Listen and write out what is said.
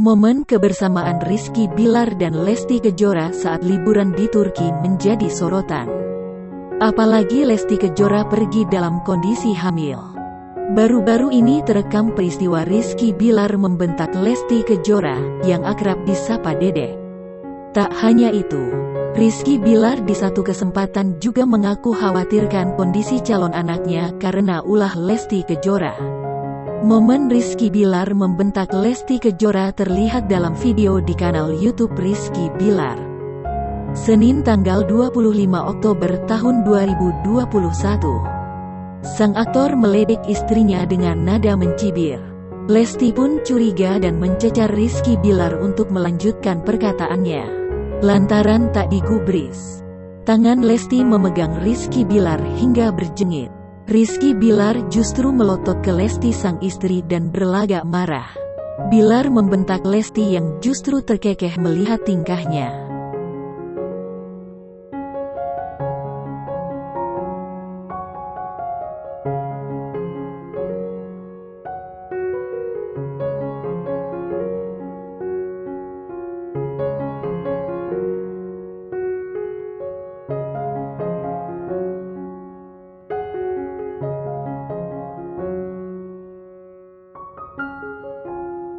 Momen kebersamaan Rizky Billar dan Lesti Kejora saat liburan di Turki menjadi sorotan. Apalagi Lesti Kejora pergi dalam kondisi hamil. Baru-baru ini terekam peristiwa Rizky Billar membentak Lesti Kejora, yang akrab disapa Dedek. Tak hanya itu, Rizky Billar di satu kesempatan juga mengaku khawatirkan kondisi calon anaknya karena ulah Lesti Kejora. Momen Rizky Billar membentak Lesti Kejora terlihat dalam video di kanal YouTube Rizky Billar. Senin tanggal 25 Oktober tahun 2021. Sang aktor meledek istrinya dengan nada mencibir. Lesti pun curiga dan mencecar Rizky Billar untuk melanjutkan perkataannya, lantaran tak digubris. Tangan Lesti memegang Rizky Billar hingga berjengit. Rizky Billar justru melotot ke Lesti sang istri dan berlagak marah. Billar membentak Lesti yang justru terkekeh melihat tingkahnya.